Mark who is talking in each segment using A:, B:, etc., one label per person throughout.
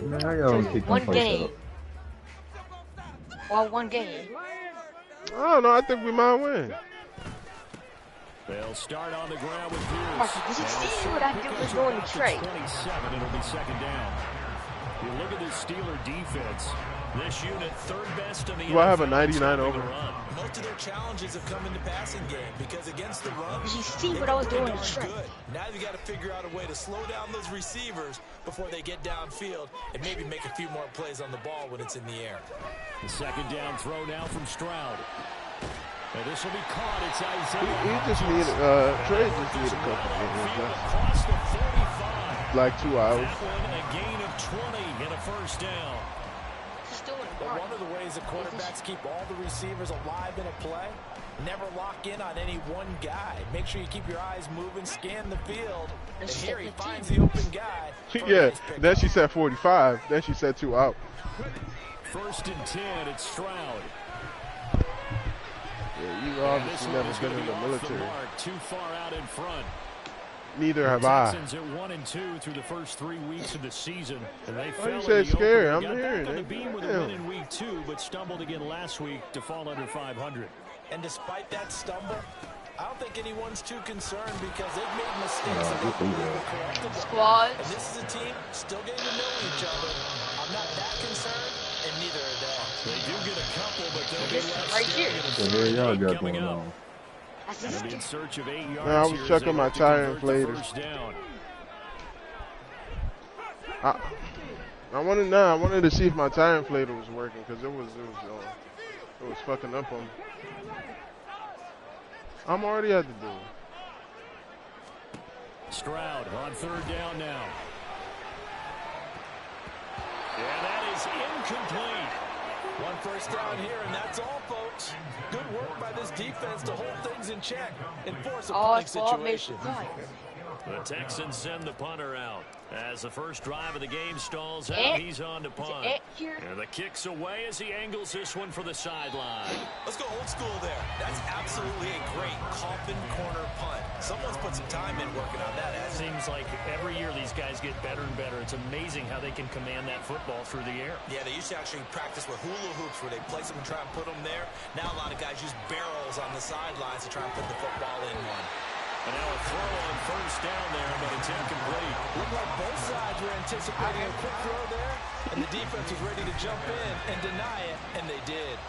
A: Man, how y'all don't kick them
B: One
A: folks
B: game.
A: out?
B: Well, one game.
C: I don't know. I think we might win.
D: They'll start on the ground with
B: Mark,
D: Pierce.
B: did you see what I did was going to trade?
D: 27, it'll be second down. You look at this Steeler defense. This unit, third best in the
C: Do I have a
D: NFL
C: 99 over?
E: Most of their challenges have come in the passing game because against the run,
B: Did you see what I was doing to trade?
E: good. Now you got to figure out a way to slow down those receivers before they get downfield and maybe make a few more plays on the ball when it's in the air.
D: The second down throw now from Stroud. And this will be caught. It's Isaiah.
C: He just need Trey just need a couple games.
D: Across the 45.
C: Like 2 hours.
D: That one a gain of 20 and a first down.
E: But one of the ways that quarterbacks keep all the receivers alive in a play, never lock in on any one guy. Make sure you keep your eyes moving, scan the field, and here he finds the open guy.
C: Yeah, then she said 45. Then she said 2 out.
D: First and 10, it's Stroud.
C: Yeah, you obviously never been in the military.
D: Too far out in front.
C: Neither have I.
D: Texans at 1-2 through the first 3 weeks of the season, and they
C: Why
D: fell
C: you say
D: in the
C: scary?
D: opener.
C: I'm
D: Got
C: here.
D: back on the beam with a win in week 2, but stumbled again last week to fall under 500.
E: And despite that stumble, I don't think anyone's too concerned because they've made mistakes that they believe are correctable.
B: Squad.
E: And this is a team still getting to know each other. I'm not that concerned, and neither are they.
D: They do get a couple, but they'll be left
B: right here.
A: So here y'all got going on.
D: In search of 8 yards.
C: Man, I was checking my tire inflator. I wanted to see if my tire inflator was working because it was fucking up on me. I'm already at the door.
D: Stroud on third down now. Yeah, that is incomplete.
E: One first down here, and that's all, folks. Good work by this defense to hold things in check and force a punting situation.
D: The Texans send the punter out. As the first drive of the game stalls out, he's on to punt. And the kick's away as he angles this one for the sideline.
E: Let's go old school there. That's absolutely a great coffin corner punt. Someone's put some time in working on that.
D: It seems like every year these guys get better and better. It's amazing how they can command that football through the air.
E: Yeah, they used to actually practice with hula hoops where they place them and try and put them there. Now a lot of guys use barrels on the sidelines to try and put the football in one.
D: And now a throw on first down there, but it's incomplete.
E: Looked like both sides were anticipating a quick throw there, and the defense was ready to jump in and deny it, and they did.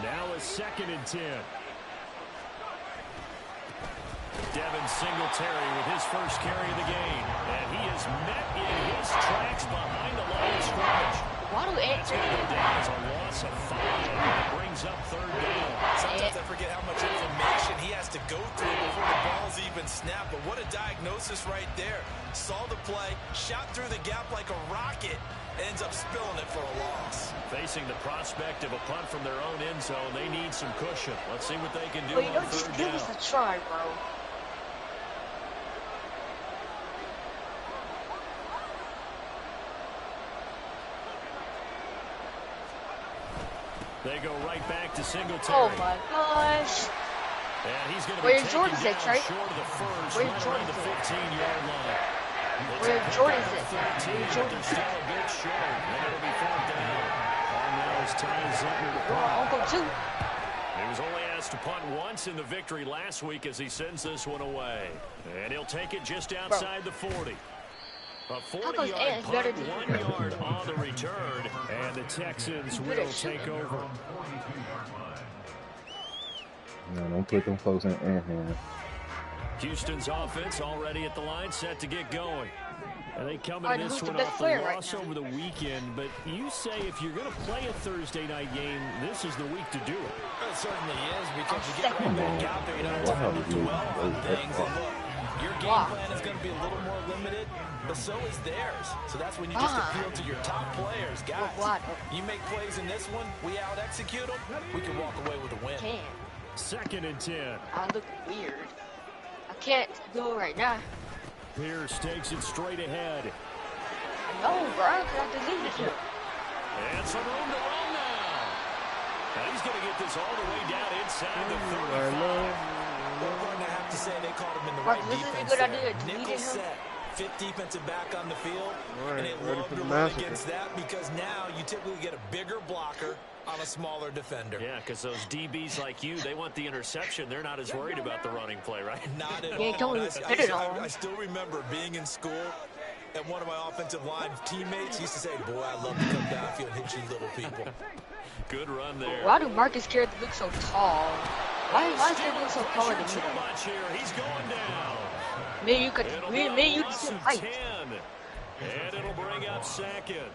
D: Now a 2nd and 10. Devin Singletary with his first carry of the game, and he is met in his tracks behind the line of scrimmage.
B: Why do
D: That's going to go down as a loss of 5, and it brings up third down.
E: Sometimes I forget how much information he has to go through before the ball's even snapped, but what a diagnosis right there. Saw the play, shot through the gap like a rocket, ends up spilling it for a loss.
D: Facing the prospect of a punt from their own end zone, they need some cushion. Let's see what they can do
B: Wait,
D: on
B: don't just
D: third
B: give
D: down.
B: us a try, bro.
D: They go right back to Singletary.
B: Oh my gosh.
D: And he's going to
B: Where
D: be
B: Jordan's
D: taken
B: at,
D: down
B: right?
D: short of the first,
B: Where
D: right around
B: Jordan's
D: the
B: at?
D: 15-yard line.
B: Where Jordan's at?
D: 13,
B: Where
D: but
B: Jordan's
D: they're still a bit short, and it'll be fourth down. And now it's Ty Zentner to punt.
B: Uncle too.
D: He was only asked to punt once in the victory last week as he sends this one away. And he'll take it just outside the 40. A 40-yard punt, 1 yard on the return, and the Texans will take over.
A: No, don't put them folks in hand.
D: Houston's offense already at the line, set to get going. And they come in this one off the loss over the weekend, but you say if you're going to play a Thursday night game, this is the week to do it.
E: It certainly is, because you get right back out there, you don't have time to dwell on things. And look, your game plan is going to be a little more limited, but so is theirs. So that's when you just appeal to your top players. Guys, you make plays in this one, we out-execute them, we can walk away with a win.
D: 2nd and 10.
B: I look weird. I can't go right now.
D: Pierce takes it straight ahead.
B: No, bro, I have to leave it here.
D: And some room to run now. And he's going to get this all the way down inside the 35.
E: We're going to have to say they called him in the right defense there. Nickel set, fifth defensive back on the field,
C: Right,
E: and they
C: ready
E: love
C: for
E: to
C: the
E: run
C: massacre.
E: against that because now you typically get a bigger blocker on a smaller defender.
D: Yeah, because those DBs like you, they want the interception. They're not as worried about the running play, right?
E: Not at
B: Yeah,
E: all.
B: don't
E: And
B: hit it on.
E: I still remember being in school, and one of my offensive line teammates used to say, boy, I love to come downfield and hit you little people.
D: Good run there.
B: Why do Marcus Garrett look so tall? Why does he look so taller than
D: Too
B: me?
D: much here. He's going down.
B: Me, you could,
D: It'll
B: me,
D: be
B: me,
D: a
B: you
D: loss
B: can
D: of
B: fight.
D: 10. And it'll bring up second.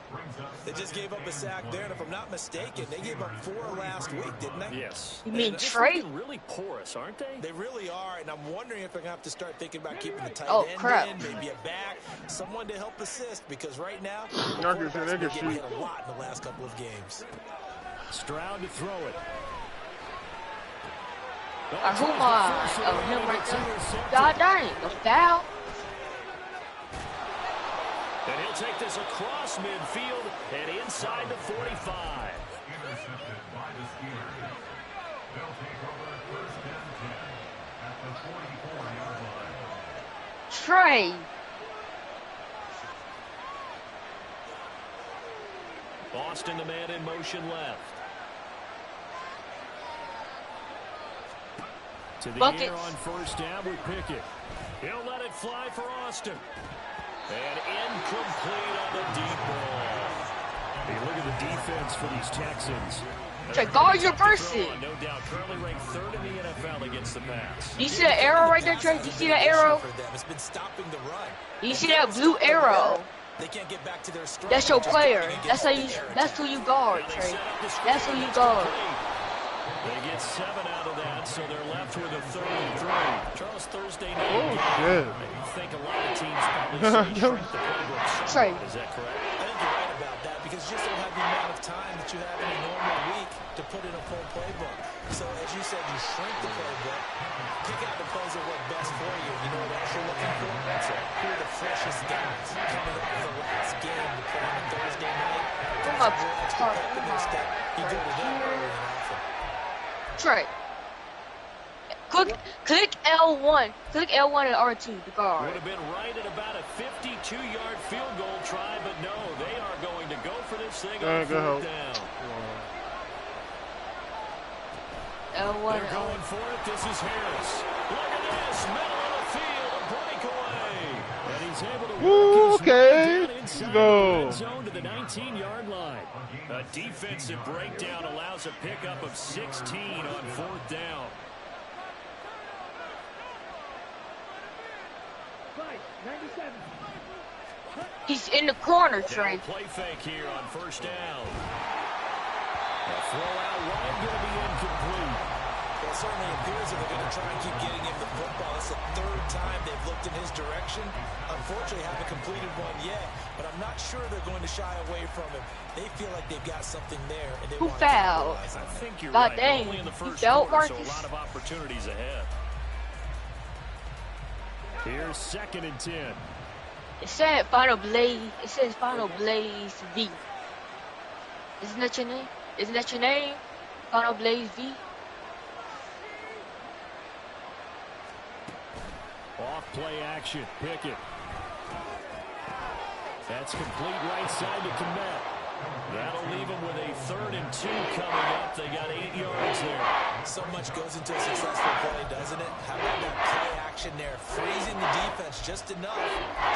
E: They just gave up a sack there, and if I'm not mistaken, they gave up 4 last week, didn't they?
D: Yes.
B: You mean
D: And
B: Trey?
D: they're really porous, aren't they?
E: They really are, and I'm wondering if they're going to have to start thinking about keeping the tight
B: Oh,
E: end
B: crap.
E: in, maybe a back, someone to help assist, because right now, the
C: Nuggets,
E: quarterback's been
C: Nuggets
E: getting
C: shoot.
E: hit a lot in the last couple of games.
D: Stroud to throw it.
B: Who am I? Oh, him right there. God dang, a foul.
D: And he'll take this across midfield and inside the 45.
B: Trey.
D: Austin, the man in motion left. To the
B: Buckets.
D: air on first down with Pickett. He'll let it fly for Austin. And incomplete on the deep ball. Hey, look at the defense for these Texans.
B: Trey, guard your person.
D: No doubt, currently ranked 3rd in the NFL against the pass.
B: Do you see that arrow right there, Trey? Do you see that arrow?
E: For them. It's been stopping the run.
B: Do you see that blue arrow?
E: They can't get back to their strength.
B: That's your
E: Just
B: player.
E: going against
B: That's how
E: the
B: you.
E: air
B: That's
E: attack.
B: who you guard,
D: Now they
B: Trey.
D: set up the
B: That's who
D: screen.
B: you
D: It's
B: guard.
D: complete. They get 7 out of that, so they're left with a 3rd and 3. Charles, Thursday night
C: Oh,
D: game.
C: shit.
D: I think a lot of teams probably say shrink the playbook somewhat.
B: Trey.
D: Is that correct?
E: I think you're right about that because you just don't have the amount of time that you have in a normal week to put in a full playbook. So as you said, you shrink the playbook, pick out the plays that work best for you. You know what else you're looking for? That's it. Who are the freshest guys coming up for the last game to play on a Thursday night?
B: Come up,
E: There's extra
B: start.
E: pep in their step. You go to them early and often.
B: Trey. Click L1. Click L1 and R2 to
D: Would
B: guard.
D: have been right at about a 52-yard field goal try, but no, they are going to go for this thing on
C: Go
D: 4th down.
B: L1
D: They're
B: and
D: going for it. This is Harris. Look at this. Middle of the field. A breakaway. And he's able to
C: Woo,
D: work his
C: okay.
D: way down
C: Let's
D: inside
C: go.
D: the red zone to the 19-yard line. A defensive breakdown allows a pickup of 16 on 4th down.
B: He's in the corner,
D: Now
B: Trey.
D: play fake here on 1st down. A throw out wide going to be incomplete.
E: Well, it certainly appears that they're going to try and keep getting him the football. It's the 3rd time they've looked in his direction. Unfortunately, haven't completed one yet, but I'm not sure they're going to shy away from him. They feel like they've got something there, and they
B: Who
E: want
B: fouled?
E: to capitalize on
D: I
E: it.
D: think you're
B: God
D: right.
B: dang.
D: Only in the
B: He
D: first
B: felt
D: quarter, so a
B: Marcus.
D: lot of opportunities ahead. Here's 2nd and 10.
B: It said Final Blaze. It says Final Blaze V. Isn't that your name? Isn't that your name? Final Blaze V.
D: Off play action. Pickett. That's complete right side to Kmet. That'll leave them with a 3rd and 2 coming up. They got 8 yards there.
E: So much goes into a successful play, doesn't it? How about that play action there? Freezing the defense just enough.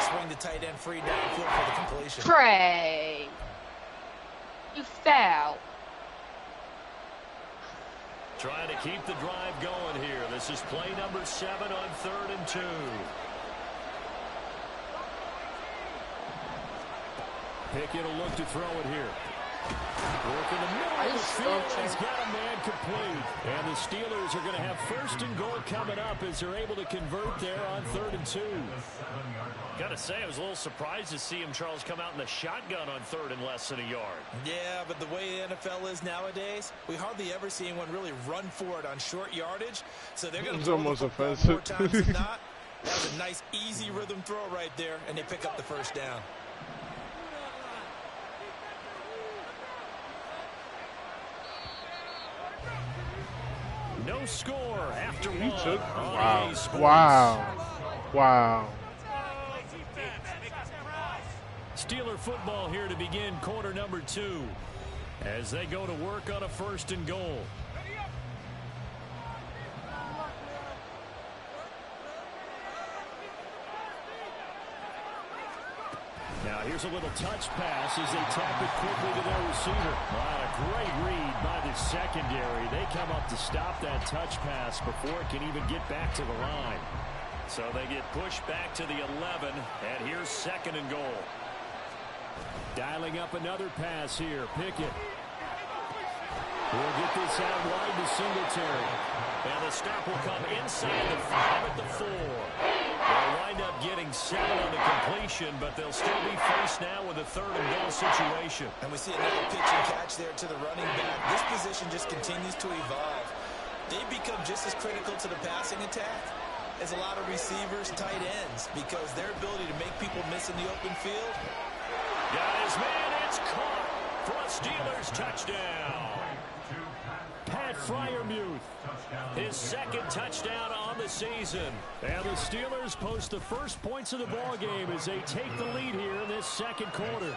E: Swing the tight end free downfield for the completion.
B: Trey. You foul.
D: Trying to keep the drive going here. This is play number 7 on 3rd and 2. Pickett will look to throw it here. Work in the middle of the field. He's got a man complete. And the Steelers are going to have 1st and goal coming up as they're able to convert there on 3rd and 2. Got to say, I was a little surprised to see him, Charles, come out in the shotgun on 3rd and less than a yard.
E: Yeah, but the way the NFL is nowadays, we hardly ever see anyone really run for it on short yardage. So they're going to
C: It's
E: throw the
C: almost
E: football
C: offensive.
E: more times than not. That was a nice, easy rhythm throw right there, and they pick up the 1st down.
D: No score after
C: He
D: one.
C: took.
D: on
C: Wow.
D: EA Sports.
C: Wow. Wow.
D: Steeler football here to begin quarter number 2 as they go to work on a 1st and goal. Now here's a little touch pass as they tap it quickly to their receiver. A great read by the secondary. They come up to stop that touch pass before it can even get back to the line. So they get pushed back to the 11, and here's 2nd and goal. Dialing up another pass here. Pickett will get this out wide to Singletary. And the stop will come inside the 5 at the 4. They'll wind up getting 7 on the completion, but they'll still be faced now with a 3rd and goal situation.
E: And we see another pitch and catch there to the running back. This position just continues to evolve. They've become just as critical to the passing attack as a lot of receivers, tight ends, because their ability to make people miss in the open field.
D: Got his man, it's caught for a Steelers touchdown. Pat Freiermuth, his 2nd touchdown on the season. And the Steelers post the first points of the ball game as they take the lead here in this 2nd quarter.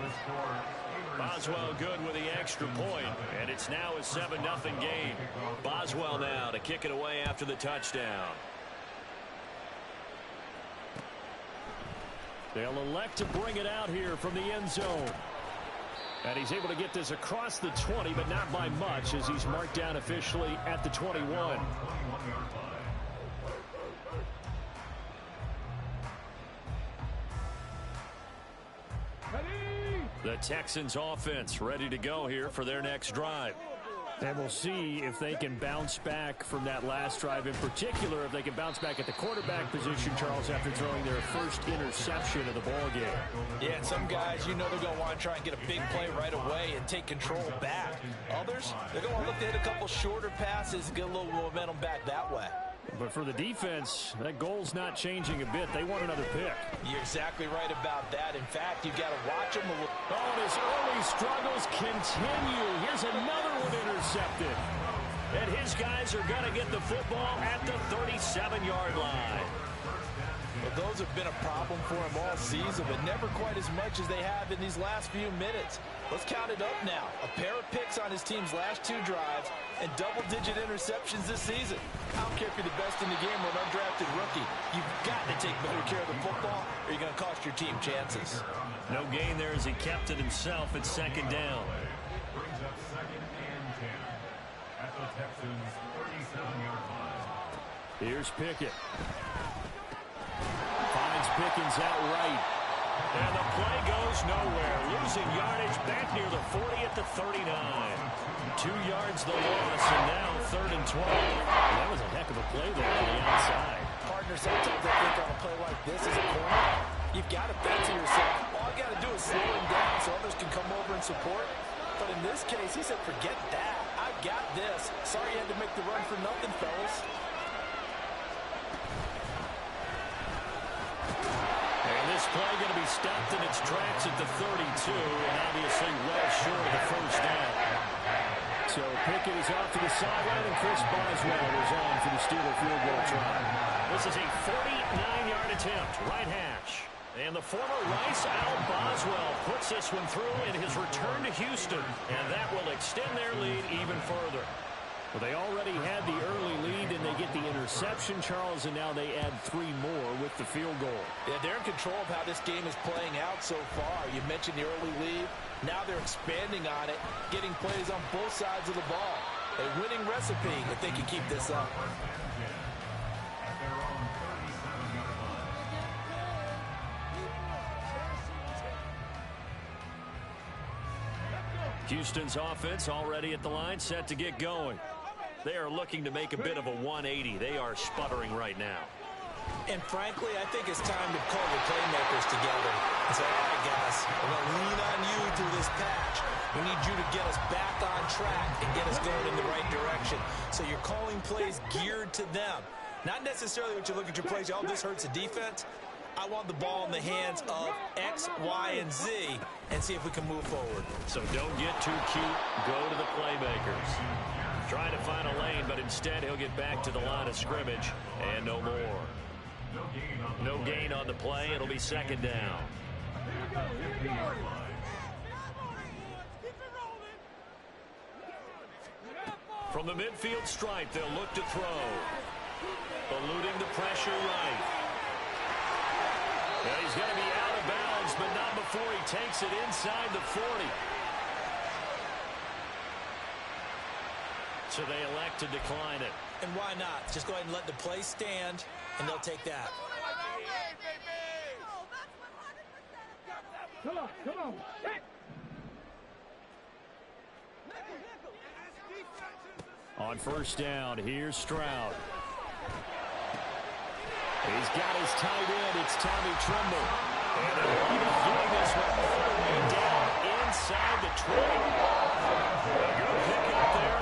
D: Boswell good with the extra point, and it's now a 7-0 game. Boswell now to kick it away after the touchdown. They'll elect to bring it out here from the end zone. And he's able to get this across the 20, but not by much, as he's marked down officially at the 21. The Texans offense ready to go here for their next drive. And we'll see if they can bounce back from that last drive. In particular, if they can bounce back at the quarterback position, Charles, after throwing their first interception of the ball game.
E: Yeah, and some guys, you know they're going to want to try and get a big play right away and take control back. Others, they're going to look to hit a couple shorter passes and get a little momentum back that way.
D: But for the defense, that goal's not changing a bit. They want another pick.
E: You're exactly right about that. In fact, you've got to watch them a little.
D: Oh, and his early struggles continue. Here's another one intercepted. And his guys are going to get the football at the 37-yard line.
E: Well, those have been a problem for him all season, but never quite as much as they have in these last few minutes. Let's count it up now. A pair of picks on his team's last 2 drives and double-digit interceptions this season. I don't care if you're the best in the game or an undrafted rookie. You've got to take better care of the football or you're going to cost your team chances.
D: No gain there as he kept it himself at 2nd down. Here's Pickett. Finds Pickens out right. And the play goes nowhere. Losing yardage back near the 40 at the 39. 2 yards the loss, and now 3rd and 12. That was a heck of a play there on the outside.
E: Partners, sometimes I think on a play like this as a corner, you've got to bet to yourself, all you got to do is slow him down so others can come over and support. But in this case, he said, forget that. I got this. Sorry you had to make the run for nothing, fellas.
D: This play going to be stopped in its tracks at the 32, and obviously well short of the 1st down. So Pickett is off to the sideline, and Chris Boswell is on for the Steeler field goal try. This is a 49-yard attempt, right hash. And the former Rice Al Boswell puts this one through in his return to Houston, and that will extend their lead even further. Well, they already had the early lead, and they get the interception, Charles, and now they add 3 more with the field goal.
E: Yeah, they're in control of how this game is playing out so far. You mentioned the early lead. Now they're expanding on it, getting plays on both sides of the ball. A winning recipe if they can keep this up.
D: Houston's offense already at the line, set to get going. They are looking to make a bit of a 180. They are sputtering right now.
E: And frankly, I think it's time to call the playmakers together and say, all right, guys, we're going to lean on you through this patch. We need you to get us back on track and get us going in the right direction. So you're calling plays geared to them. Not necessarily what you look at your plays, oh, this hurts the defense. I want the ball in the hands of X, Y, and Z and see if we can move forward.
D: So don't get too cute. Go to the playmakers. Trying to find a lane, but instead he'll get back to the line of scrimmage and no more. No gain on the play. It'll be 2nd down. From the midfield stripe, they'll look to throw. Eluding the pressure right. Yeah, he's going to be out of bounds, but not before he takes it inside the 40. So they elect to decline it.
E: And why not? Just go ahead and let the play stand, and they'll take that.
F: Come on, come on.
D: On first down, here's Stroud. He's got his tight end. It's Tommy Tremble. And they're doing this one all the way down inside the 20. A good pick up there,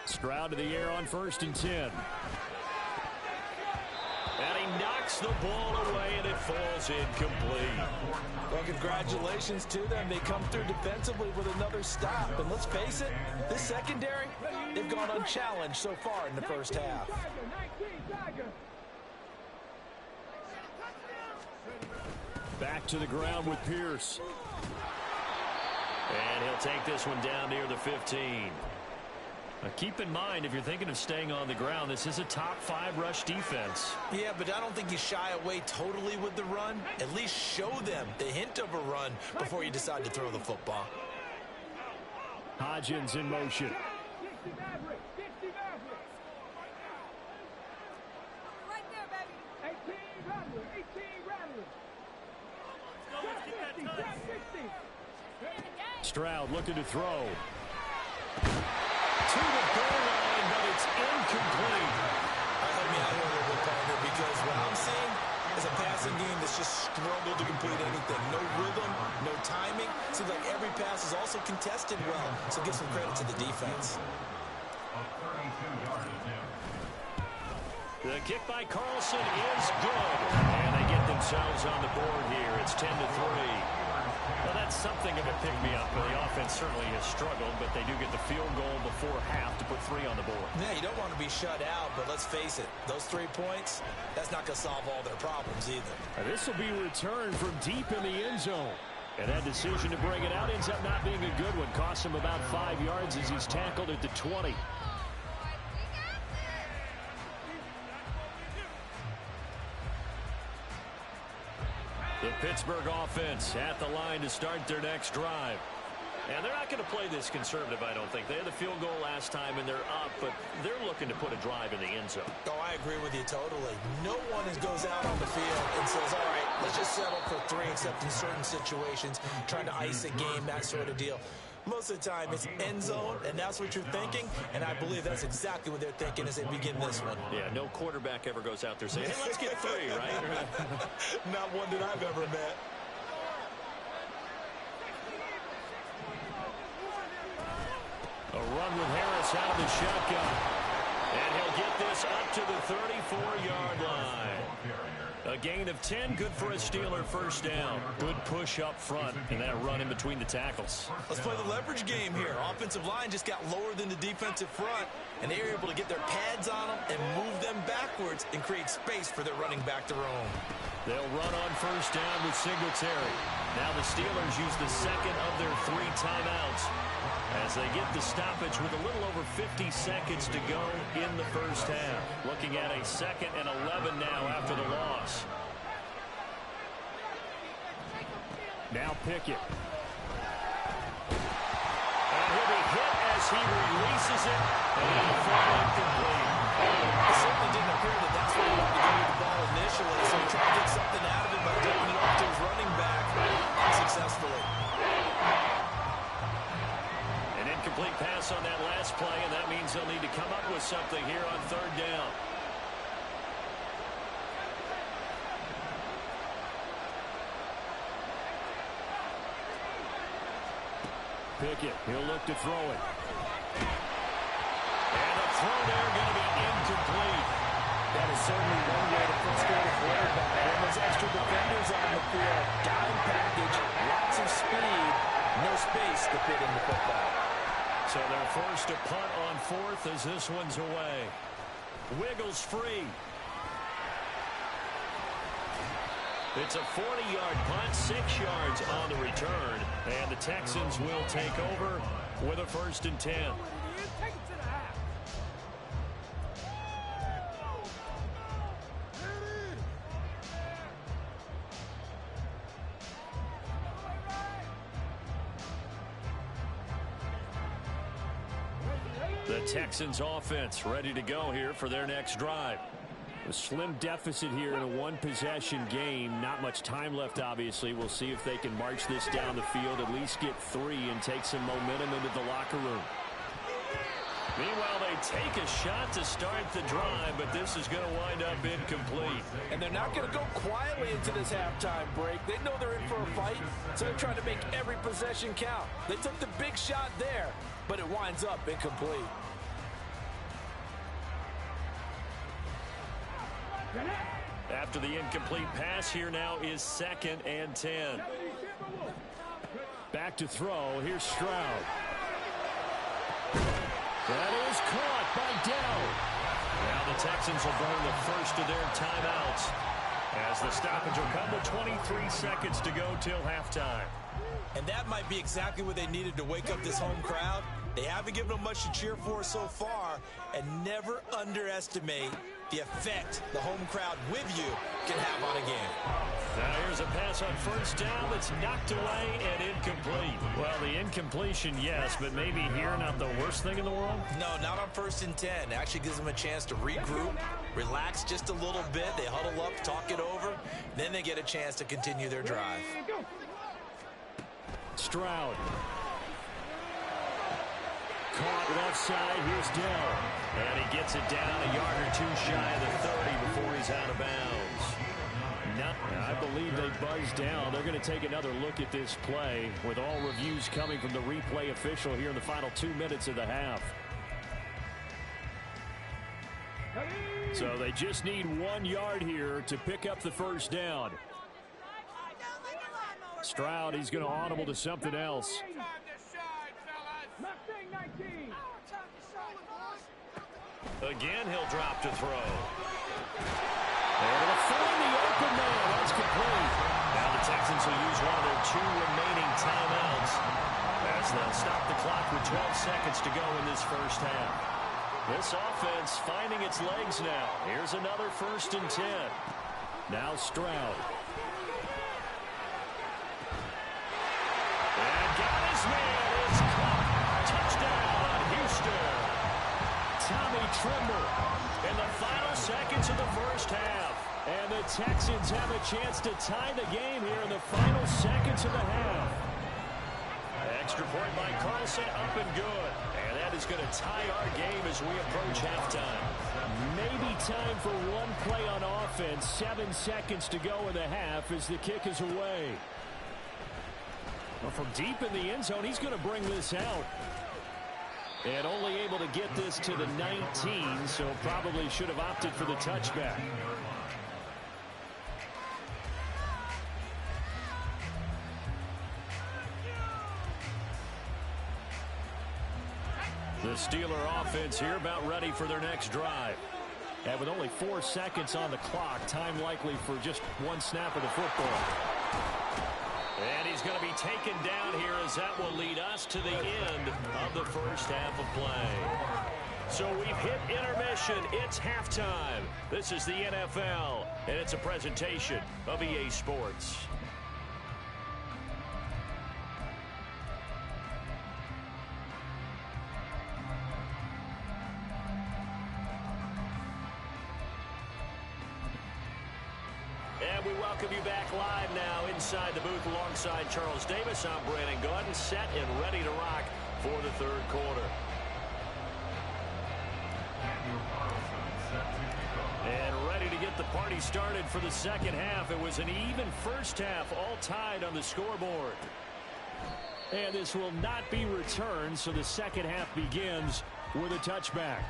D: 22. Stroud to the air on first and 10. And he knocks the ball away, and it falls incomplete.
E: Well, congratulations to them. They come through defensively with another stop. And let's face it, this secondary, they've gone unchallenged so far in the first half.
D: Back to the ground with Pierce. And he'll take this one down near the 15. Now keep in mind, if you're thinking of staying on the ground, this is a top 5 rush defense.
E: Yeah, but I don't think you shy away totally with the run. At least show them the hint of a run before you decide to throw the football.
D: Hodgins in motion. Stroud looking to throw. To the goal line, but it's incomplete.
E: Help me out here a little bit, partner, because what I'm seeing is a passing game that's just struggled to complete anything. No rhythm, no timing. Seems like every pass is also contested well, so give some credit to the defense.
D: The kick by Carlson is good, and they get themselves on the board here. It's 10-3. Well, that's something of a pick-me-up. The offense certainly has struggled, but they do get the field goal before half to put 3 on the board.
E: Yeah, you don't want to be shut out, but let's face it, those 3 points, that's not going to solve all their problems either.
D: This will be returned from deep in the end zone. And that decision to bring it out ends up not being a good one. Costs him about 5 yards as he's tackled at the 20. The Pittsburgh offense at the line to start their next drive. And they're not going to play this conservative, I don't think. They had the field goal last time, and they're up, but they're looking to put a drive in the end zone.
E: Oh, I agree with you totally. No one goes out on the field and says, all right, let's just settle for 3, except in certain situations, trying to ice a game, that sort of deal. Most of the time, it's end zone, and that's what you're thinking, and I believe that's exactly what they're thinking as they begin this one.
D: Yeah, no quarterback ever goes out there saying, hey, let's get 3, right?
E: Not one that I've ever met.
D: A run with Harris out of the shotgun. And he'll get this up to the 34-yard line. A gain of 10, good for a Steeler first down. Good push up front, and that run in between the tackles.
E: Let's play the leverage game here. Offensive line just got lower than the defensive front, and they were able to get their pads on them and move them backwards and create space for their running back to roam.
D: They'll run on first down with Singletary. Now the Steelers use the second of their 3 timeouts as they get the stoppage with a little over 50 seconds to go in the first half. Looking at a 2nd and 11 now after the loss. Now Pickett. And he'll be hit as he releases it. And it'll fall incomplete.
E: It certainly didn't appear that that's where he wanted to go with the ball initially, so he tried to get something out of it by taking it off to his running back unsuccessfully.
D: An incomplete pass on that last play, and that means they'll need to come up with something here on 3rd down. Pickett, he'll look to throw it. And the throw there going to be incomplete.
E: That is certainly one way to frustrate a quarterback. When those extra defenders on the field, dime package, lots of speed, no space to fit in the football.
D: So they're forced to punt on fourth as this one's away. Wiggles free. It's a 40-yard punt, 6 yards on the return, and the Texans will take over with a 1st and 10. The Texans offense ready to go here for their next drive. A slim deficit here in a one-possession game. Not much time left, obviously. We'll see if they can march this down the field, at least get 3 and take some momentum into the locker room. Meanwhile, they take a shot to start the drive, but this is going to wind up incomplete.
E: And they're not going to go quietly into this halftime break. They know they're in for a fight, so they're trying to make every possession count. They took the big shot there, but it winds up incomplete.
D: After the incomplete pass, here now is 2nd and 10. Back to throw. Here's Stroud. That is caught by Dell. Now the Texans will burn the first of their timeouts as the stoppage will come with 23 seconds to go till halftime.
E: And that might be exactly what they needed to wake up this home crowd. They haven't given them much to cheer for so far, and never underestimate the effect the home crowd with you can have on a game.
D: Now here's a pass on 1st down that's knocked away and incomplete. Well, the incompletion, yes, but maybe here not the worst thing in the world?
E: No, not on 1st and 10. It actually gives them a chance to regroup, relax just a little bit. They huddle up, talk it over, then they get a chance to continue their drive.
D: Stroud. Caught left side. Here's Dell. And he gets it down a yard or 2 shy of the 30 before he's out of bounds. No, I believe they buzzed down. They're going to take another look at this play with all reviews coming from the replay official here in the final 2 minutes of the half. So they just need 1 yard here to pick up the 1st down. Stroud, he's going to audible to something else. Again, he'll drop to throw. Able to find the open man. That's complete. Now the Texans will use one of their 2 remaining timeouts as they'll stop the clock with 12 seconds to go in this first half. This offense finding its legs now. Here's another 1st and 10. Now Stroud. And got his man. It's caught. Touchdown, Houston. Tommy Tremble in the final seconds of the first half. And the Texans have a chance to tie the game here in the final seconds of the half. Extra point by Carlson, up and good. And that is going to tie our game as we approach halftime. Maybe time for one play on offense. 7 seconds to go in the half as the kick is away. Well, from deep in the end zone, he's going to bring this out. And only able to get this to the 19, so probably should have opted for the touchback. The Steeler offense here about ready for their next drive. And with only 4 seconds on the clock, time likely for just 1 snap of the football. And he's going to be taken down here as that will lead us to the end of the first half of play. So we've hit intermission. It's halftime. This is the NFL, and it's a presentation of EA Sports. And we welcome you back live now inside the booth alongside Charles Davis. I'm Brandon Gaudin, set and ready to rock for the third quarter. And ready to get the party started for the second half. It was an even first half, all tied on the scoreboard. And this will not be returned, so the second half begins with a touchback.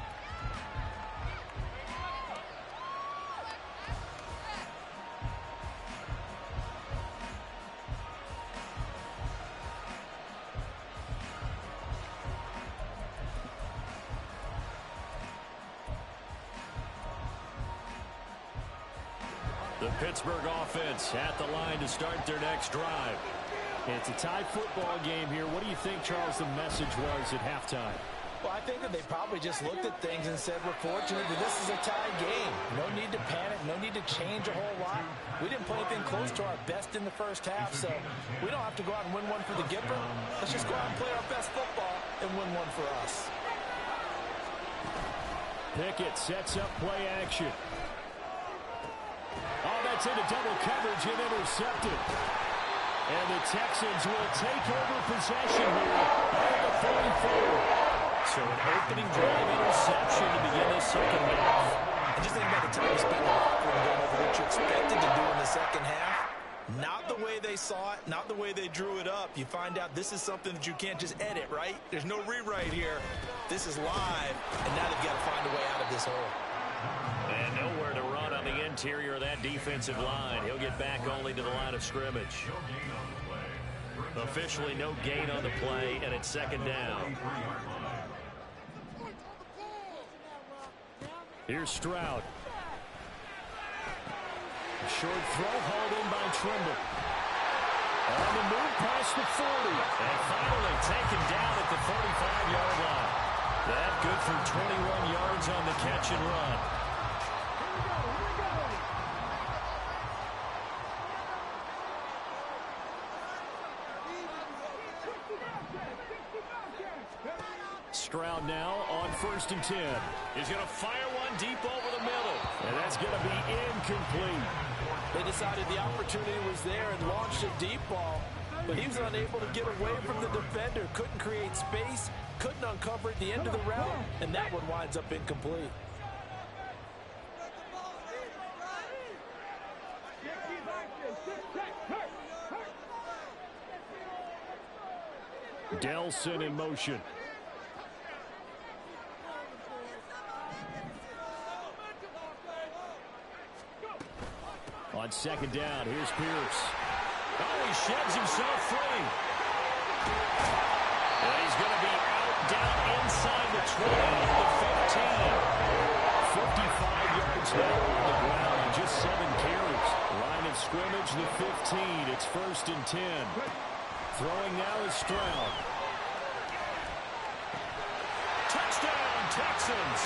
D: Pittsburgh offense at the line to start their next drive.
F: It's a tie football game here. What do you think, Charles, the message was at halftime?
E: Well, I think that they probably just looked at things and said, we're fortunate that this is a tie game. No need to panic, no need to change a whole lot. We didn't play anything close to our best in the first half, so we don't have to go out and win one for the Gipper. Let's just go out and play our best football and win one for us.
D: Pickett sets up play action. Oh, that's into double coverage and intercepted. And the Texans will take over possession here at the 44.
E: So an opening drive interception to begin the second half. And just think about the time you spent going over what you expected to do in the second half. Not the way they saw it, not the way they drew it up. You find out this is something that you can't just edit, right? There's no rewrite here. This is live, and now they've got to find a way out of this hole.
D: And nowhere to run on the interior of that defensive line. He'll get back only to the line of scrimmage. Officially no gain on the play, and it's second down. Here's Stroud. A short throw hauled in by Trimble. On the move past the 40. And finally taken down at the 45-yard line. That good for 21 yards on the catch and run. Stroud now on 1st and 10. He's going to fire one deep over the middle. And that's going to be incomplete.
E: They decided the opportunity was there and launched a deep ball. But he was unable to get away from the defender. Couldn't create space. Couldn't uncover at the end of the route. And that one winds up incomplete.
D: Delson in motion. On second down, here's Pierce. Oh, he sheds himself free. And he's going to be out down inside the 20, the 15. 55 yards now on the ground and just 7 carries. Line of scrimmage, the 15. It's 1st and 10. Throwing now is Stroud. Touchdown, Texans.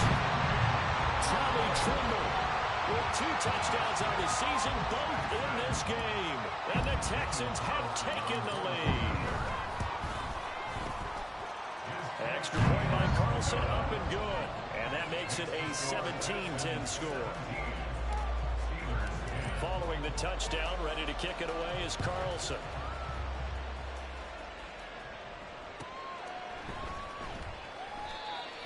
D: Tommy Trimble with 2 touchdowns on the season, both in this game. And the Texans have taken the lead. Extra point by Carlson, up and good. And that makes it a 17-10 score. Following the touchdown, ready to kick it away is Carlson.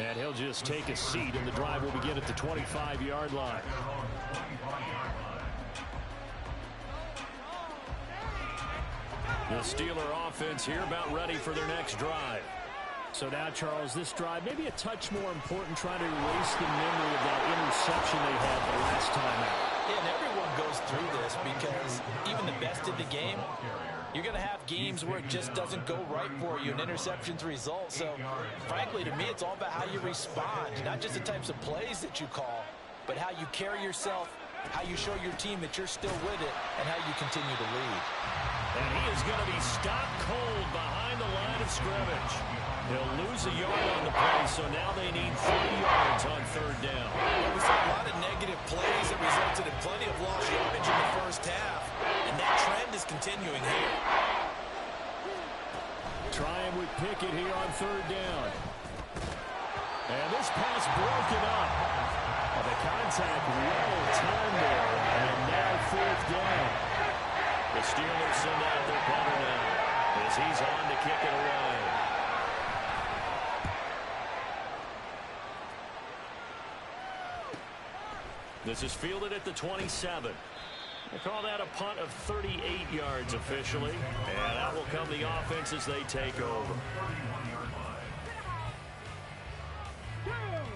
D: And he'll just take a seat, and the drive will begin at the 25-yard line. The Steeler offense here about ready for their next drive.
F: So now, Charles, this drive maybe a touch more important, trying to erase the memory of that interception they had the last time out.
E: Yeah, and everyone goes through this because even the best in the game, you're going to have games where it just doesn't go right for you, and interceptions result. So, frankly, to me, it's all about how you respond, not just the types of plays that you call, but how you carry yourself, how you show your team that you're still with it, and how you continue to lead.
D: And he is going to be stopped cold behind the line of scrimmage. He'll lose a yard on the play, so now they need 3 yards on 3rd down.
E: Well, we saw a lot of negative plays that resulted in plenty of lost yardage in the first half, and that trend is continuing here.
D: Trying with Pickett here on 3rd down. And this pass broken up. Well, the contact well timed there, and now 4th down. The Steelers send out their punter now as he's on to kick it away. This is fielded at the 27. They call that a punt of 38 yards officially. And out will come the offense as they take over.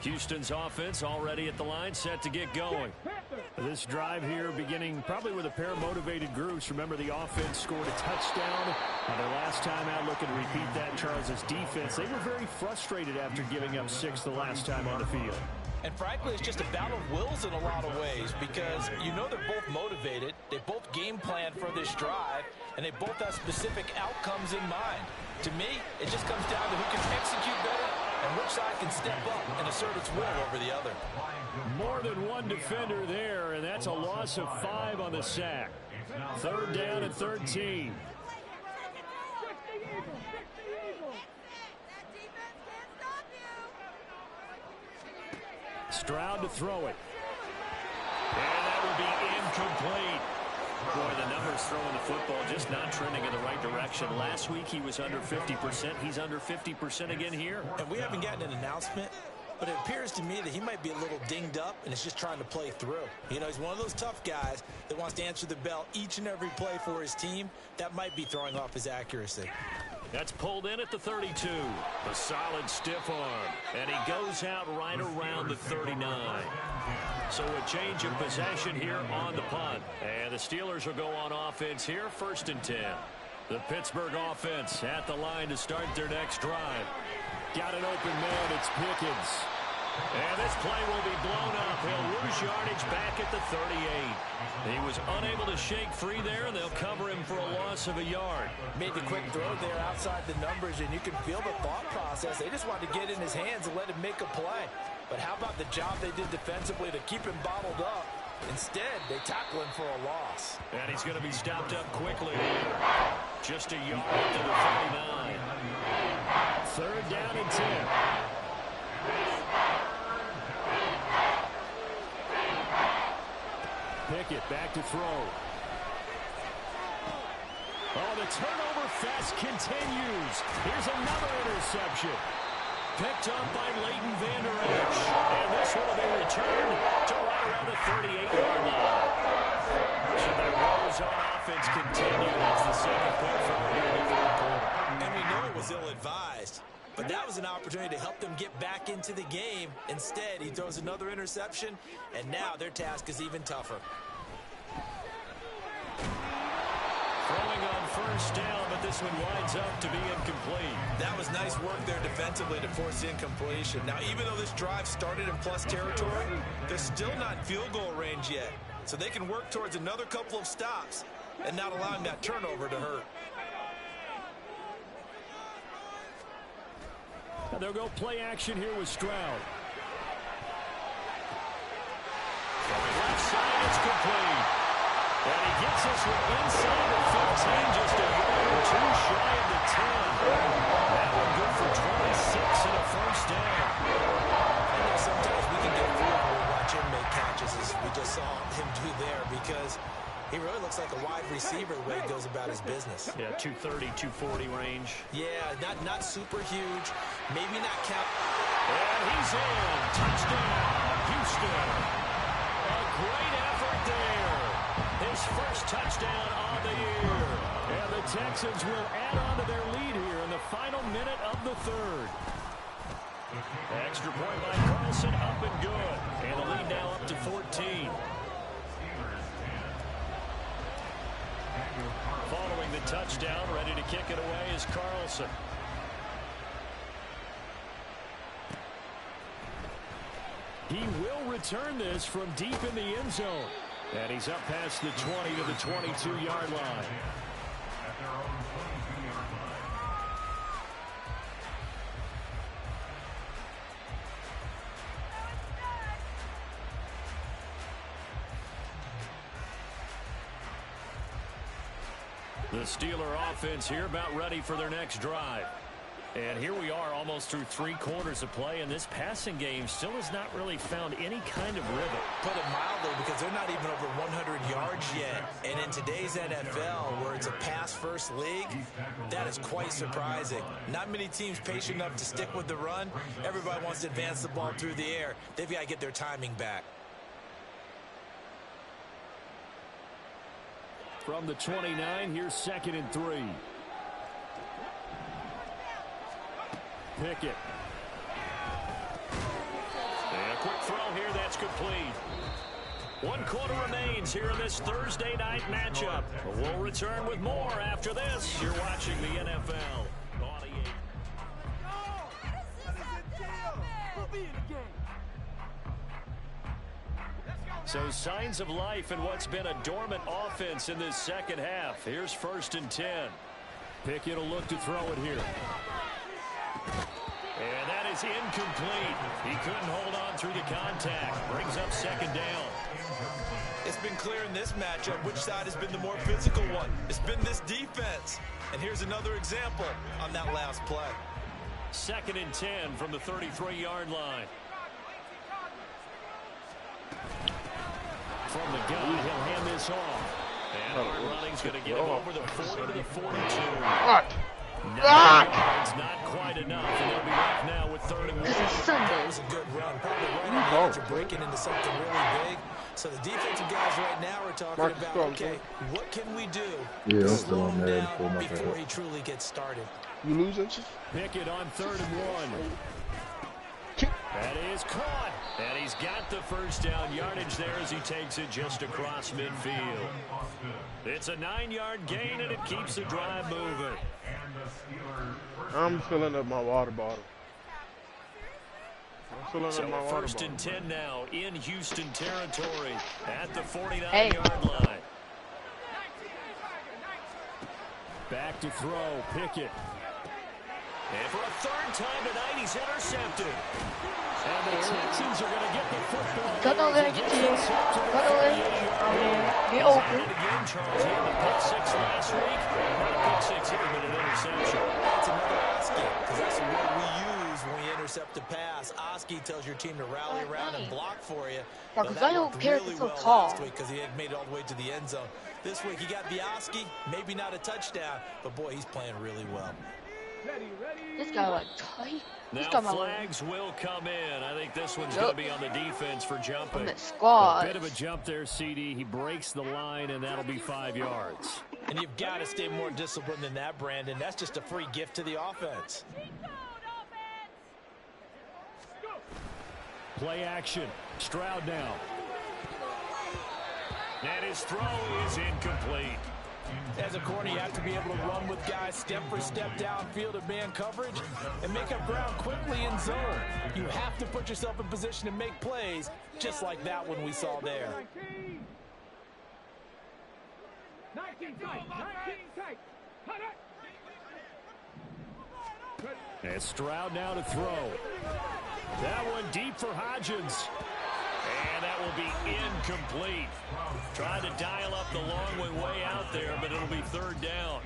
D: Houston's offense already at the line, set to get going.
F: This drive here beginning probably with a pair of motivated groups. Remember, the offense scored a touchdown on their last time out. Looking to repeat that. Charles' defense, they were very frustrated after giving up 6 the last time on the field.
E: And frankly, it's just a battle of wills in a lot of ways because you know they're both motivated, they both game plan for this drive, and they both have specific outcomes in mind. To me, it just comes down to who can execute better and which side can step up and assert its will over the other.
F: More than one defender there, and that's a loss of 5 on the sack. 3rd down and 13. Stroud to throw it. And that will be incomplete. Boy, the numbers throwing the football just not trending in the right direction. Last week he was under 50%. He's under 50% again here.
E: And we haven't gotten an announcement, but it appears to me that he might be a little dinged up and is just trying to play through. You know, he's one of those tough guys that wants to answer the bell each and every play for his team. That might be throwing off his accuracy.
F: That's pulled in at the 32. A solid stiff arm. And he goes out right around the 39. So a change of possession here on the punt. And the Steelers will go on offense here, 1st and 10. The Pittsburgh offense at the line to start their next drive. Got an open man, it's Pickens. And this play will be blown up. He'll lose yardage back at the 38. He was unable to shake free there, and they'll cover him for a loss of a yard.
E: Made the quick throw there outside the numbers, and you can feel the thought process. They just wanted to get in his hands and let him make a play. But how about the job they did defensively to keep him bottled up? Instead, they tackle him for a loss.
F: And he's going to be stopped up quickly here. Just a yard to the 39. 3rd down and 10. Pickett back to throw. Oh, the turnover fest continues. Here's another interception. Picked up by Leighton Vander Esch. And this will be returned to right around the 38-yard line. So their woes on offense continue. That's the second pick from here in the 4th quarter.
E: And we know it was ill-advised. But that was an opportunity to help them get back into the game. Instead, he throws another interception, and now their task is even tougher.
F: Throwing on 1st down, but this one winds up to be incomplete.
E: That was nice work there defensively to force incompletion. Now, even though this drive started in plus territory, they're still not in field goal range yet. So they can work towards another couple of stops and not allowing that turnover to hurt.
F: And they'll go play action here with Stroud. From the left side, it's complete. And he gets us from inside the 15, just a yard or two shy of the 10. That one good for 26 and a 1st down.
E: I know sometimes we can get through when we watch him make catches, as we just saw him do there, because he really looks like a wide receiver the way he goes about his business.
F: Yeah, 230, 240 range.
E: Yeah, not super huge. Maybe not count.
F: And he's in. Touchdown, Houston. A great effort there. His 1st touchdown on the year. And the Texans will add on to their lead here in the final minute of the 3rd. Extra point by Carlson, up and good. And the lead now up to 14. Following the touchdown, ready to kick it away is Carlson. He will return this from deep in the end zone. And he's up past the 20 to the 22-yard line. The Steeler offense here about ready for their next drive. And here we are almost through 3 quarters of play, and this passing game still has not really found any kind of rhythm.
E: Put it mildly, because they're not even over 100 yards yet. And in today's NFL, where it's a pass-first league, that is quite surprising. Not many teams patient enough to stick with the run. Everybody wants to advance the ball through the air. They've got to get their timing back.
F: From the 29, here's 2nd and 3. Pickett. And a quick throw here, that's complete. 1 quarter remains here in this Thursday night matchup. We'll return with more after this. You're watching the NFL on EA.
G: We'll be in the game.
D: So signs of life in what's been a dormant offense in this second half. Here's 1st and 10. Pickett will look to throw it here. And that is incomplete. He couldn't hold on through the contact. Brings up 2nd down.
E: It's been clear in this matchup which side has been the more physical one. It's been this defense. And here's another example on that last play.
D: 2nd and 10 from the 33-yard line. From the gun, he'll hand this off. And hard running's going to get him over the 40 to the 42.
C: What?
D: 9 yards, not quite enough, and they'll be left now with 3rd and 1.
B: This is Sunday.
E: That was a good run. Probably right on the edge of breaking into something really big. So the defensive guys right now are talking about, okay, what can we do to slow him down before he truly gets started?
C: You losing?
D: Pickett on 3rd and 1. That is caught. And he's got the 1st down yardage there as he takes it just across midfield. It's a 9-yard gain, and it keeps the drive moving.
C: I'm filling up my water bottle.
D: So 1st and 10 now in Houston territory at the 49-yard line. Back to throw, Pickett. And for a 3rd time tonight, he's intercepted. And the Texans are going to get the football.
B: Gonna let it get be open.
D: Again, Charles, he had the pick 6 last week. Not a pick 6 here, but an interception.
E: That's another Oski, because that's the word we use when we intercept a pass. Oski tells your team to rally around and block for you.
B: Yeah, because I don't care if it's so tall.
E: Because he had made it all the way to the end zone. This week he got the Oski, maybe not a touchdown, but boy, he's playing really well.
B: This guy like tight.
D: Now flags will come in. I think this one's going to be on the defense for jumping.
B: Squad.
D: A bit of a jump there, CD. He breaks the line, and that'll be 5 yards.
E: And you've got to stay more disciplined than that, Brandon. That's just a free gift to the offense.
D: Play action. Stroud now. And his throw is incomplete.
E: As a corner, you have to be able to run with guys step for step downfield in man coverage and make up ground quickly in zone. You have to put yourself in position to make plays, just like that one we saw there.
G: 19 tight.
D: And Stroud now to throw. That one deep for Hodgins. And that will be incomplete. Trying to dial up the long way out there, but it'll be 3rd down.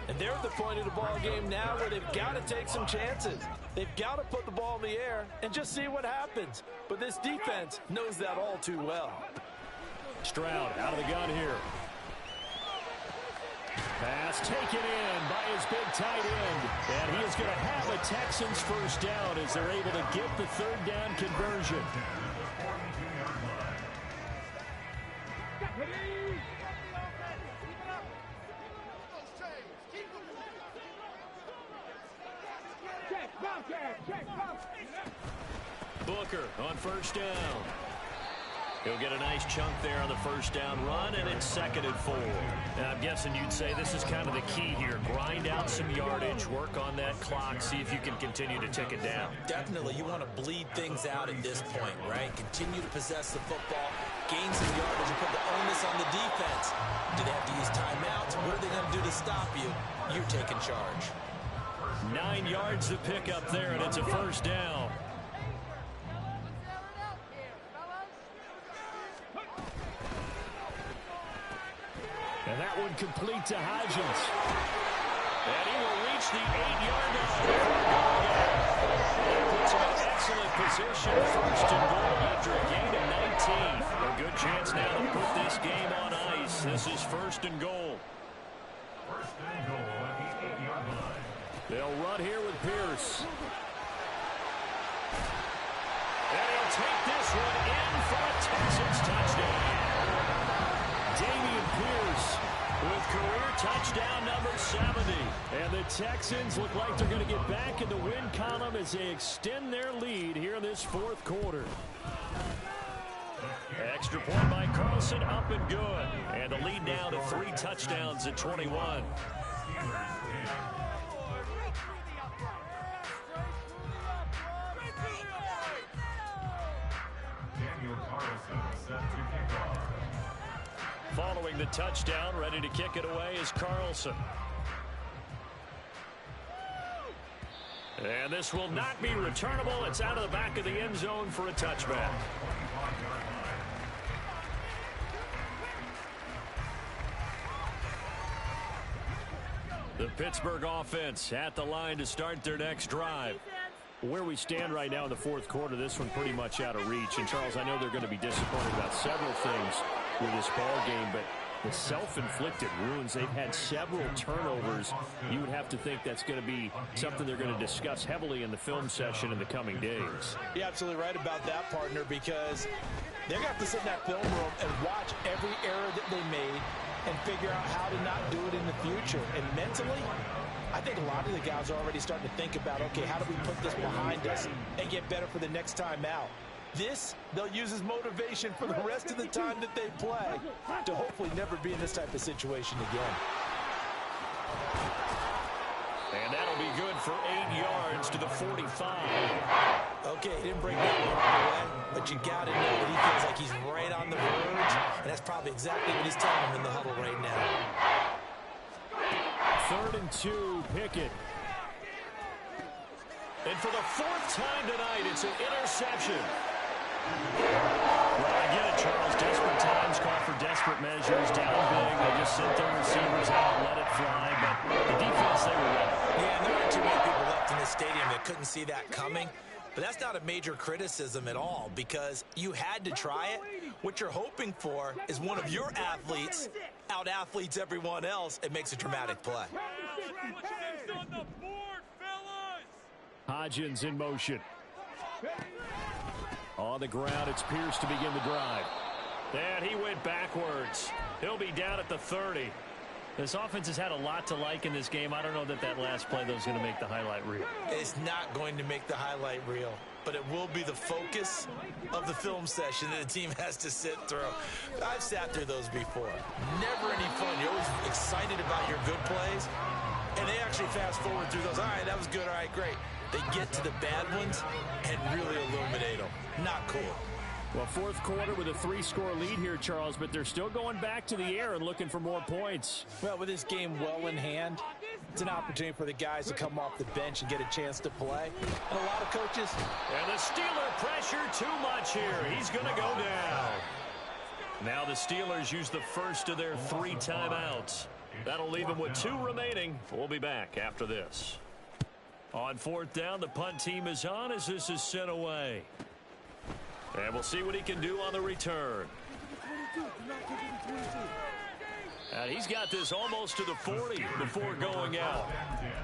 E: And they're at the point of the ball game now where they've got to take some chances. They've got to put the ball in the air and just see what happens. But this defense knows that all too well.
D: Stroud out of the gun here. Pass taken in by his big tight end. And he is going to have a Texans 1st down as they're able to get the 3rd down conversion. Booker on 1st down. He'll get a nice chunk there on the 1st down run, and it's 2nd and 4. Now, I'm guessing you'd say this is kind of the key here. Grind out some yardage, work on that clock, see if you can continue to tick it down.
E: Definitely, you want to bleed things out at this point, right? Continue to possess the football, gain some yardage, and put the onus on the defense. Do they have to use timeouts? What are they going to do to stop you? You're taking charge.
D: 9 yards to pick up there, and it's a 1st down. And that one complete to Hodgins. And he will reach the 8-yard line. That puts him in excellent position. 1st and goal after a gain of 19. A good chance now to put this game on ice. This is 1st and goal. They'll run here with Pierce. And he'll take this one in for a Texans touchdown. Dameon Pierce with career touchdown number 70. And the Texans look like they're going to get back in the win column as they extend their lead here in this 4th quarter. Extra point by Carlson, up and good. And the lead now to 3 touchdowns at 21.
G: Daniel Carlson set
D: scoring the touchdown. Ready to kick it away is Carlson. And this will not be returnable. It's out of the back of the end zone for a touchback. The Pittsburgh offense at the line to start their next drive. Where we stand right now in the fourth quarter, this one pretty much out of reach. And, Charles, I know they're going to be disappointed about several things with this ball game, but the self-inflicted wounds, they've had several turnovers. You would have to think that's going to be something they're going to discuss heavily in the film session in the coming days.
E: You're absolutely right about that, partner, because they're going to have to sit in that film room and watch every error that they made and figure out how to not do it in the future. And mentally, I think a lot of the guys are already starting to think about, okay, how do we put this behind us and get better for the next time out? This, they'll use as motivation for the rest of the time that they play to hopefully never be in this type of situation again.
D: And that'll be good for 8 yards to the 45.
E: Okay, he didn't break that one all the way, but you got to know that he feels like he's right on the verge, and that's probably exactly what he's telling him in the huddle right now.
D: 3rd and 2, Pickett. And for the 4th time tonight, it's an interception. Well, I get it, Charles. Desperate times call for desperate measures. Down big, they just sent their receivers out, let it fly. But the defense, they were ready.
E: Yeah, and there aren't too many people left in this stadium that couldn't see that coming. But that's not a major criticism at all, because you had to try it. What you're hoping for is one of your athletes out-athletes everyone else and makes a dramatic play.
D: Hodgins in motion. On the ground, it's Pierce to begin the drive. And he went backwards. He'll be down at the 30. This offense has had a lot to like in this game. I don't know that that last play, though, is going to make the highlight reel.
E: It's not going to make the highlight reel, but it will be the focus of the film session that the team has to sit through. I've sat through those before. Never any fun. You're always excited about your good plays, and they actually fast forward through those. All right, that was good. All right, great. They get to the bad ones and really illuminate them. Not cool.
D: Well, fourth quarter with a 3-score lead here, Charles, but they're still going back to the air and looking for more points.
E: Well, with this game well in hand, it's an opportunity for the guys to come off the bench and get a chance to play. And a lot of coaches.
D: And the Steeler pressure too much here. He's going to go down. Now the Steelers use the first of their 3 timeouts. That'll leave them with 2 remaining. We'll be back after this. On 4th down, the punt team is on as this is sent away. And we'll see what he can do on the return. And he's got this almost to the 40 before going out.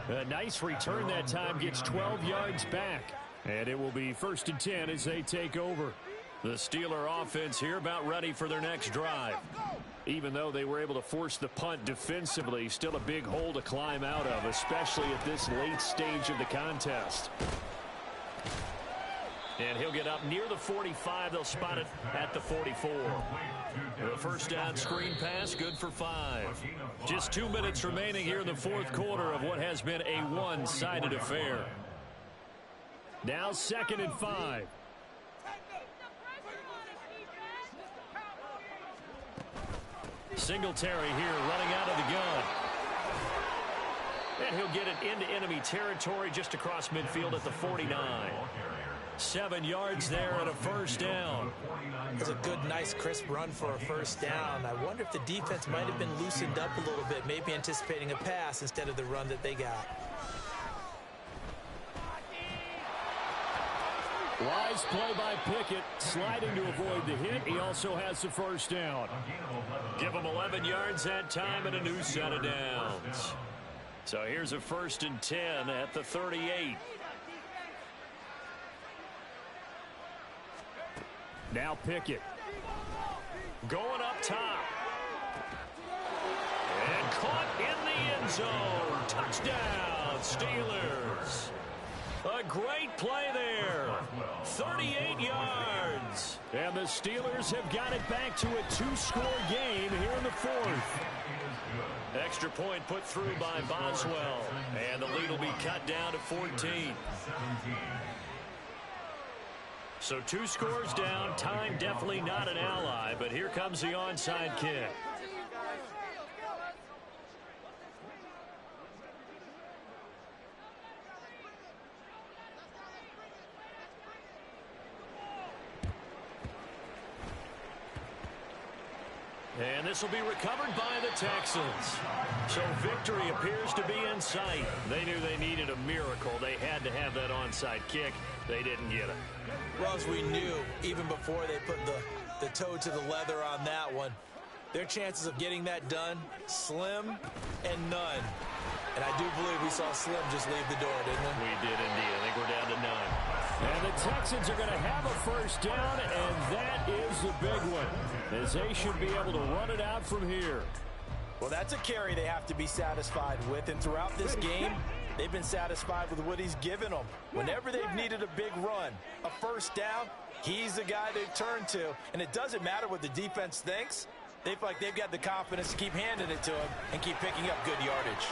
D: A nice return that time, gets 12 yards back. And it will be 1st and 10 as they take over. The Steeler offense here about ready for their next drive. Even though they were able to force the punt defensively, still a big hole to climb out of, especially at this late stage of the contest. And he'll get up near the 45. They'll spot it at the 44. The first down screen pass, good for 5. Just 2 minutes remaining here in the fourth quarter of what has been a one-sided affair. Now 2nd and 5. Singletary here running out of the gun. And he'll get it into enemy territory just across midfield at the 49. 7 yards there and a first down.
E: It's a good, nice, crisp run for a first down. I wonder if the defense might have been loosened up a little bit, maybe anticipating a pass instead of the run that they got.
D: Wise play by Pickett, sliding to avoid the hit. He also has the first down. Give him 11 yards that time and a new set of downs. So here's a 1st and 10 at the 38. Now Pickett. Going up top. And caught in the end zone. Touchdown, Steelers. A great play there. 38 yards. And the Steelers have got it back to a 2-score game here in the 4th. Extra point put through by Boswell. And the lead will be cut down to 14. So 2 scores down. Time definitely not an ally, but here comes the onside kick. And this will be recovered by the Texans. So victory appears to be in sight. They knew they needed a miracle. They had to have that onside kick. They didn't get it.
E: Well, as we knew, even before they put the toe to the leather on that one, their chances of getting that done, slim and none. And I do believe we saw Slim just leave the door, didn't we?
D: We did indeed. I think we're down to none. And the Texans are going to have a first down, and that is the big one, as they should be able to run it out from here.
E: Well, that's a carry they have to be satisfied with, and throughout this game, they've been satisfied with what he's given them. Whenever they've needed a big run, a first down, he's the guy they've turned to, and it doesn't matter what the defense thinks. They feel like they've got the confidence to keep handing it to him and keep picking up good yardage.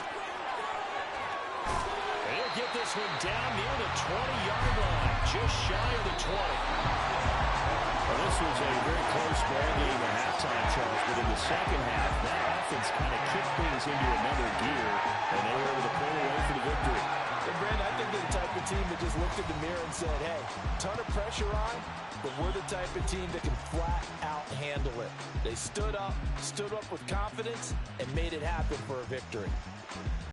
D: They'll get this one down near the 20-yard line, just shy of the 20. Well, this was a very close ball game at halftime, Charles, but in the second half, that offense kind of kicked things into another gear, and they were able to pull away for the victory.
E: And Brandon, I think they're the type of team that just looked in the mirror and said, hey, ton of pressure on, but we're the type of team that can flat out handle it. They stood up with confidence, and made it happen for a victory.